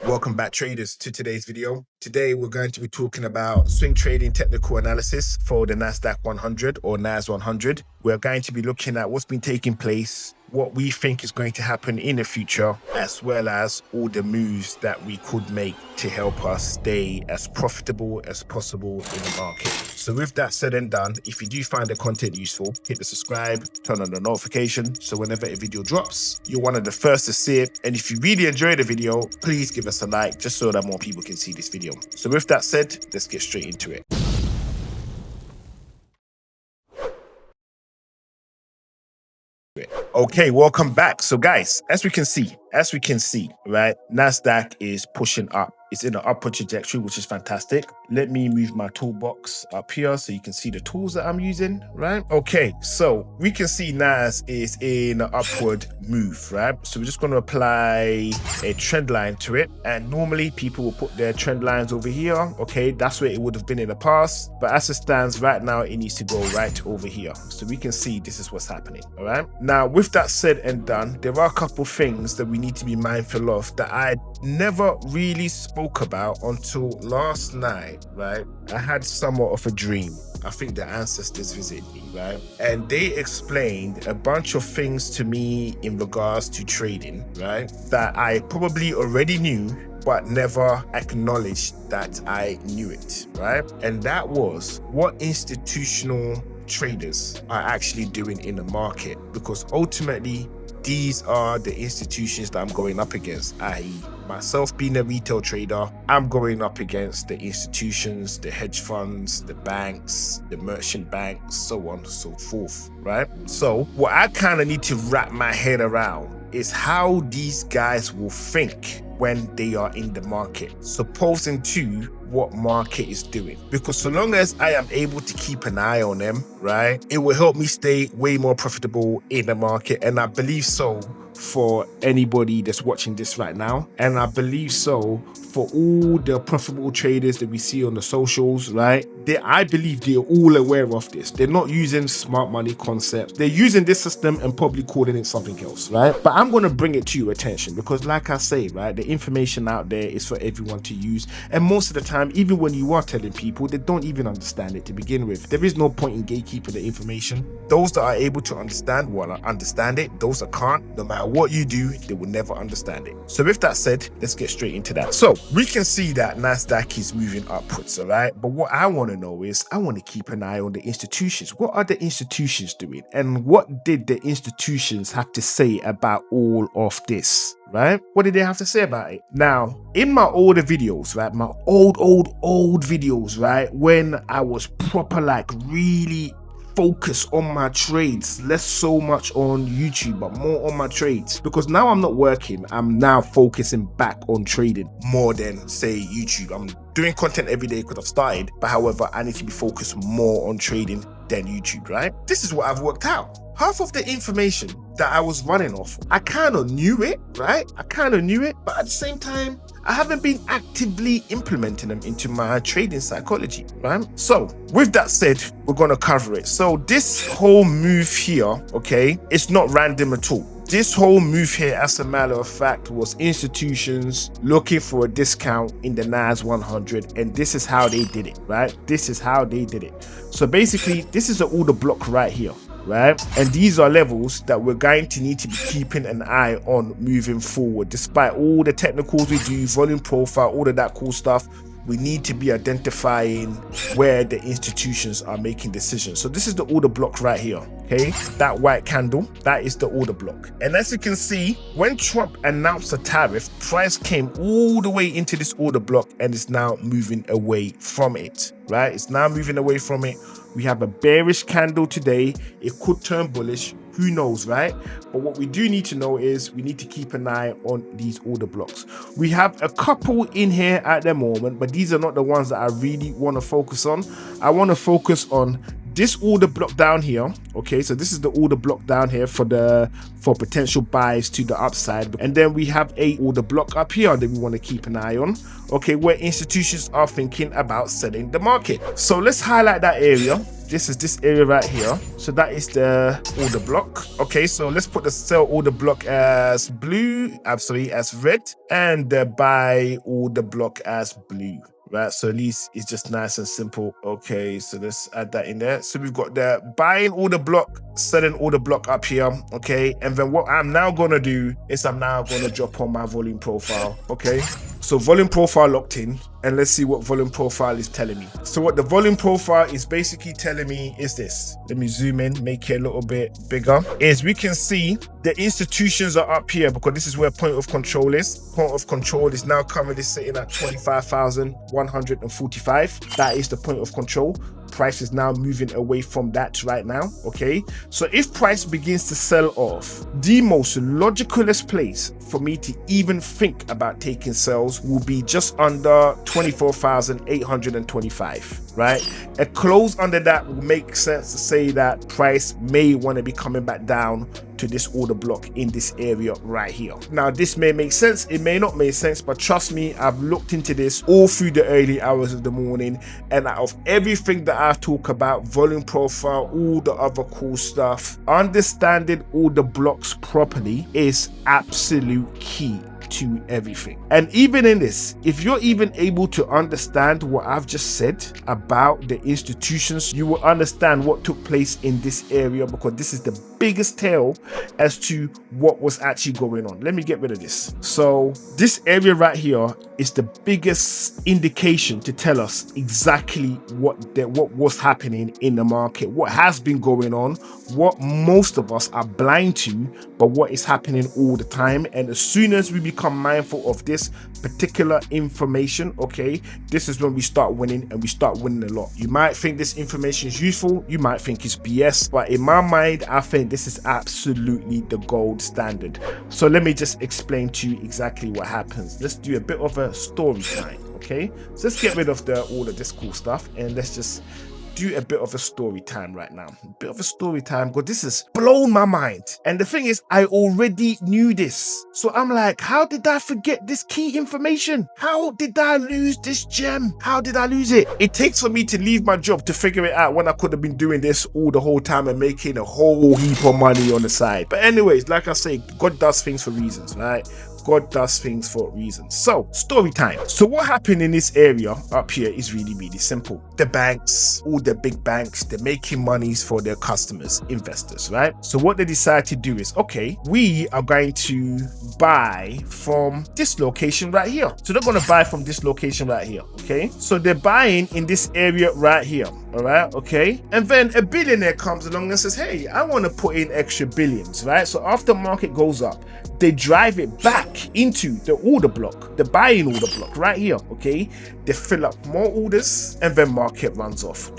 Welcome back, traders, to today's video. Today we're going to be talking about swing trading technical analysis for the Nasdaq 100 or NAS 100. We're going to be looking at what's been taking place, what we think is going to happen in the future, as well as all the moves that we could make to help us stay as profitable as possible in the market. So with that said and done, if you do find the content useful, hit the subscribe, turn on the notification, so whenever a video drops, you're one of the first to see it. And if you really enjoy the video, please give us a like, just so that more people can see this video. So with that said, let's get straight into it. Okay, welcome back. So guys, as we can see, right, Nasdaq is pushing up. It's in an upward trajectory, which is fantastic. Let me move my toolbox up here so you can see the tools that I'm using, right? Okay, so we can see NAS is in an upward move, right? So we're just going to apply a trend line to it. And normally people will put their trend lines over here. Okay, that's where it would have been in the past. But as it stands right now, it needs to go right over here. So we can see this is what's happening, all right? Now, with that said and done, there are a couple things that we need to be mindful of that I never really spoke about until last night, right? I had somewhat of a dream. I think the ancestors visited me, right? And they explained a bunch of things to me in regards to trading, right? That I probably already knew, but never acknowledged that I knew it, right? And that was what institutional traders are actually doing in the market, because ultimately these are the institutions that I'm going up against, i.e. myself being a retail trader, I'm going up against the institutions, the hedge funds, the banks, the merchant banks, so on and so forth, right? So what I kind of need to wrap my head around is how these guys will think when they are in the market, supposing to what market is doing. Because so long as I am able to keep an eye on them, right, it will help me stay way more profitable in the market. And I believe so for anybody that's watching this right now. And I believe so for all the profitable traders that we see on the socials, right? I believe they're all aware of this. They're not using smart money concepts. They're using this system and probably calling it something else, right? But I'm going to bring it to your attention because like I say, right, the information out there is for everyone to use. And most of the time, even when you are telling people, they don't even understand it to begin with. There is no point in gatekeeping the information. Those that are able to understand will understand it. Those that can't, no matter what you do, they will never understand it. So with that said, let's get straight into that. So we can see that Nasdaq is moving upwards, all right? But what I want to know is, I want to keep an eye on the institutions. What are the institutions doing? And what did the institutions have to say about all of this? Right? What did they have to say about it? Now, in my older videos, right, my old videos, right, when I was proper, like, really focus on my trades, less so much on YouTube, but more on my trades, because now I'm not working. I'm now focusing back on trading more than, say, YouTube. I'm doing content every day because I've started, but however, I need to be focused more on trading than YouTube, right? This is what I've worked out. Half of the information that I was running off, I kind of knew it, right? I kind of knew it, but at the same time, I haven't been actively implementing them into my trading psychology, right? So with that said, we're going to cover it. So this whole move here, okay, it's not random at all. This whole move here, as a matter of fact, was institutions looking for a discount in the NAS 100, and this is how they did it, right? This is how they did it. So basically, this is an order block right here, right? And these are levels that we're going to need to be keeping an eye on moving forward. Despite all the technicals we do, volume profile, all of that cool stuff, we need to be identifying where the institutions are making decisions. So this is the order block right here, okay? That white candle, that is the order block. And as you can see, when Trump announced a tariff, price came all the way into this order block and is now moving away from it, right? It's now moving away from it. We have a bearish candle today. It could turn bullish. Who knows, right? But what we do need to know is we need to keep an eye on these order blocks. We have a couple in here at the moment, but these are not the ones that I really want to focus on. I want to focus on this order block down here, okay, so this is the order block down here for potential buys to the upside. And then we have a order block up here that we want to keep an eye on, okay, where institutions are thinking about selling the market. So let's highlight that area. This is this area right here. So that is the order block. Okay, so let's put the sell order block as blue, absolutely, as red, and the buy order block as blue. Right, so at least it's just nice and simple. Okay, so let's add that in there. So we've got the buying order block, selling order block up here. Okay, and then what I'm now gonna do is I'm now gonna drop on my volume profile. Okay, so volume profile locked in, and let's see what volume profile is telling me. So what the volume profile is basically telling me is this. Let me zoom in, make it a little bit bigger. Is we can see the institutions are up here because this is where point of control is. Point of control is now currently sitting at 25,145. That is the point of control. Price is now moving away from that right now. Okay, so if price begins to sell off, the most logicalest place for me to even think about taking sales will be just under 24,825. right? A close under that will make sense to say that price may want to be coming back down to this order block in this area right here. Now this may make sense, it may not make sense, but trust me, I've looked into this all through the early hours of the morning, and out of everything that I've talked about, volume profile, all the other cool stuff, understanding all the blocks properly is absolute key to everything. And even in this, if you're even able to understand what I've just said about the institutions, you will understand what took place in this area, because this is the biggest tell as to what was actually going on. Let me get rid of this. So this area right here is the biggest indication to tell us exactly what was happening in the market, what has been going on, what most of us are blind to, but what is happening all the time. And as soon as we become mindful of this particular information, okay, this is when we start winning, and we start winning a lot. You might think this information is useful, you might think it's BS, but in my mind, I think this is absolutely the gold standard. So let me just explain to you exactly what happens. Let's do a bit of a story time, okay? So let's get rid of all of this cool stuff, and let's just do a bit of a story time right now. A bit of a story time, because this has blown my mind. And the thing is, I already knew this. So I'm like, how did I forget this key information? How did I lose this gem? How did I lose it? It takes for me to leave my job to figure it out when I could have been doing this all the whole time and making a whole heap of money on the side. But anyways, like I say, God does things for reasons, right? God does things for reasons. So, story time. So what happened in this area up here is really, really simple. The banks, all the big banks, they're making monies for their customers, investors, right? So what they decide to do is, okay, we are going to buy from this location right here. So they're going to buy from this location right here, okay? So they're buying in this area right here, all right, okay? And then a billionaire comes along and says, hey, I want to put in extra billions, right? So after market goes up, they drive it back into the order block, the buying order block right here, okay? They fill up more orders, and then market runs off.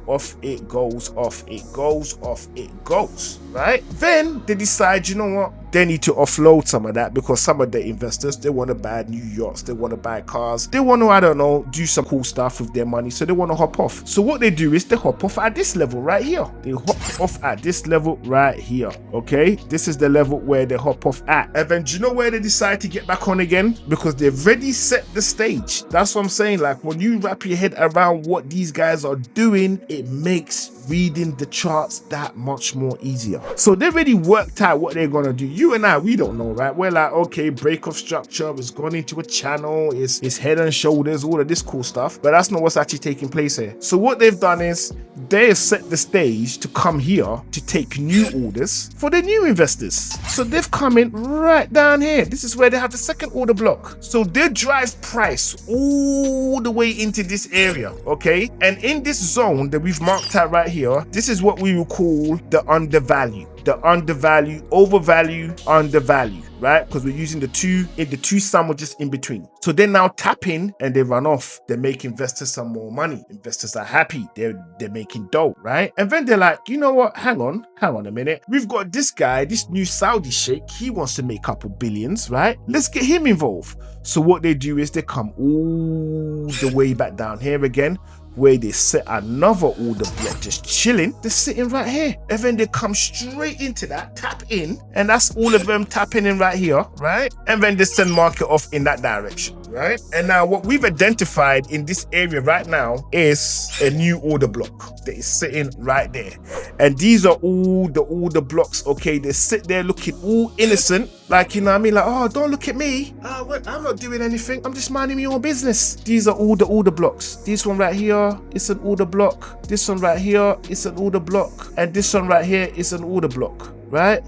Off it goes, off it goes, off it goes, right? Then they decide, you know what? They need to offload some of that, because some of the investors, they want to buy new yachts, they want to buy cars, they want to, I don't know, do some cool stuff with their money, so they want to hop off. So what they do is they hop off at this level right here. They hop off at this level right here, okay? This is the level where they hop off at. And then do you know where they decide to get back on again? Because they've already set the stage. That's what I'm saying. Like, when you wrap your head around what these guys are doing, it makes reading the charts that much more easier. So they already worked out what they're gonna do. You and I, we don't know, right? We're like, okay, break of structure, it's gone into a channel, it's head and shoulders, all of this cool stuff, but that's not what's actually taking place here. So what they've done is they have set the stage to come here to take new orders for the new investors. So they've come in right down here. This is where they have the second order block. So they drive price all the way into this area, okay? And in this zone that we've marked out right here, this is what we will call the undervalue. The undervalue, overvalue, undervalue, right? Because we're using the two sandwiches in between. So they now tap in and they run off. They make investors some more money. Investors are happy. They're making dough, right? And then they're like, you know what? Hang on a minute. We've got this guy, this new Saudi sheikh. He wants to make a couple billions, right? Let's get him involved. So what they do is they come all the way back down here again, where they set another order block just chilling. They're sitting right here, and then they come straight into that, tap in, and that's all of them tapping in right here, right? And then they send market off in that direction, right? And now what we've identified in this area right now is a new order block that is sitting right there. And these are all the order blocks, okay? They sit there looking all innocent, like, you know what I mean? Like, oh, don't look at me. I'm not doing anything. I'm just minding my own business. These are all the order blocks. This one right here is an order block. This one right here is an order block. And this one right here is an order block, right?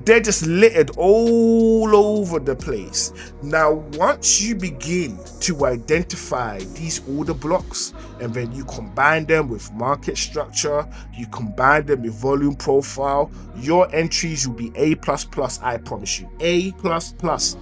They're just littered all over the place. Now, once you begin to identify these order blocks and then you combine them with market structure, you combine them with volume profile, your entries will be A++, I promise you. A++,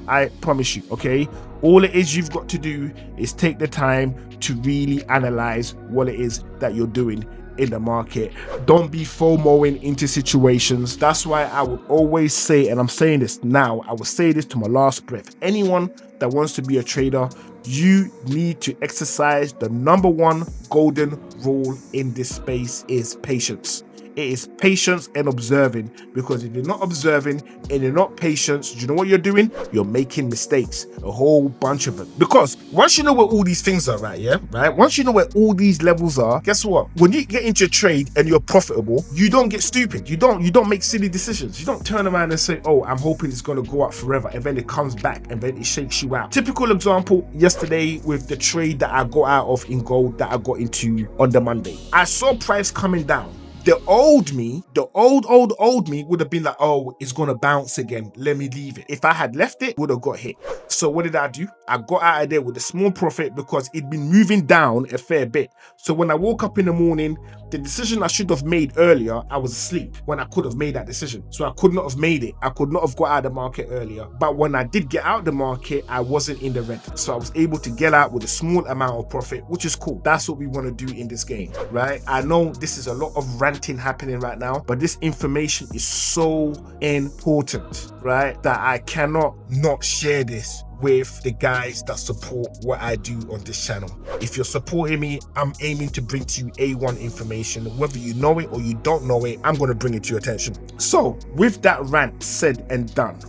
I promise you, okay? All it is you've got to do is take the time to really analyze what it is that you're doing in the market. Don't be FOMOing into situations. That's why I would always say, and I'm saying this now, I will say this to my last breath, anyone that wants to be a trader, you need to exercise the number one golden rule in this space is patience. It is patience and observing, because if you're not observing and you're not patient, do you know what you're doing? You're making mistakes, a whole bunch of them. Because once you know where all these things are, right? Once you know where all these levels are, guess what? When you get into a trade and you're profitable, you don't get stupid. You don't make silly decisions. You don't turn around and say, oh, I'm hoping it's going to go up forever, and then it comes back and then it shakes you out. Typical example yesterday with the trade that I got out of in gold that I got into on the Monday. I saw price coming down. The old me would have been like, oh, it's gonna bounce again, let me leave it. If I had left it, would have got hit. So what did I do? I got out of there with a small profit because it'd been moving down a fair bit. So when I woke up in the morning, the decision I should have made earlier, I was asleep when I could have made that decision. So I could not have made it. I could not have got out of the market earlier. But when I did get out of the market, I wasn't in the red. So I was able to get out with a small amount of profit, which is cool. That's what we want to do in this game, right? I know this is a lot of ranting happening right now, but this information is so important, right? That I cannot not share this with the guys that support what I do on this channel. If you're supporting me, I'm aiming to bring to you A1 information. Whether you know it or you don't know it, I'm going to bring it to your attention. So with that rant said and done,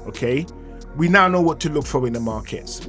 okay, we now know what to look for in the markets.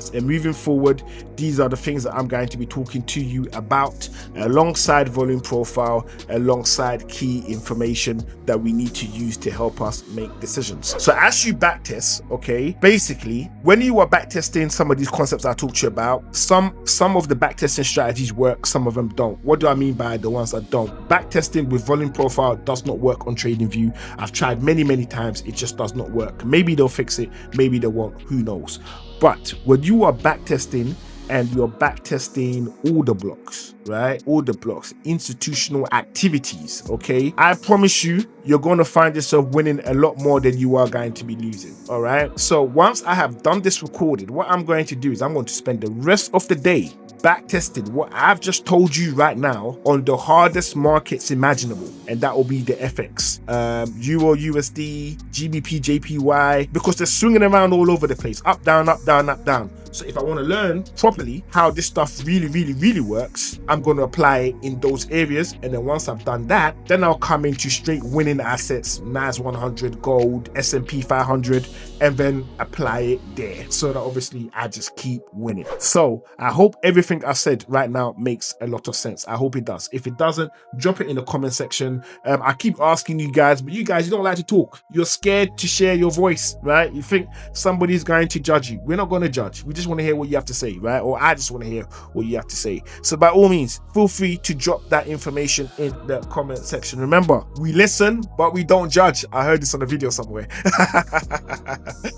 And moving forward, these are the things that I'm going to be talking to you about alongside volume profile, alongside key information that we need to use to help us make decisions. So as you backtest, okay, basically when you are backtesting some of these concepts I talked to you about, some of the backtesting strategies work, some of them don't. What do I mean by the ones that don't? Backtesting with volume profile does not work on TradingView. I've tried many times, it just does not work. Maybe they'll fix it, maybe they won't, who knows. But when you are backtesting and you're backtesting order blocks, right? Order blocks, institutional activities, okay? I promise you, you're going to find yourself winning a lot more than you are going to be losing, all right? So once I have done this recorded, what I'm going to do is I'm going to spend the rest of the day backtested what I've just told you right now on the hardest markets imaginable, and that will be the FX, Euro USD, GBP JPY, because they're swinging around all over the place, up down, up down, up down. So if I want to learn properly how this stuff really works, I'm going to apply it in those areas. And then once I've done that, then I'll come into straight winning assets, NAS 100, gold, S&P 500, and then apply it there. So that obviously I just keep winning. So I hope everything I said right now makes a lot of sense. I hope it does. If it doesn't, drop it in the comment section. I keep asking you guys, but you don't like to talk. You're scared to share your voice, right? You think somebody's going to judge you. We're not going to judge. We just want to hear what you have to say, right? Or I just want to hear what you have to say. So by all means, feel free to drop that information in the comment section. Remember, we listen, but we don't judge. I heard this on a video somewhere.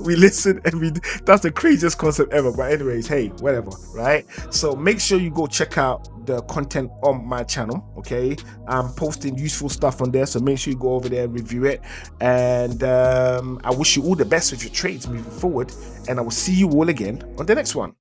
We listen and that's the craziest concept ever. But anyways, hey, whatever, right? So make sure you go check out the content on my channel, okay? I'm posting useful stuff on there, so make sure you go over there and review it. And I wish you all the best with your trades moving forward, and I will see you all again on the next one.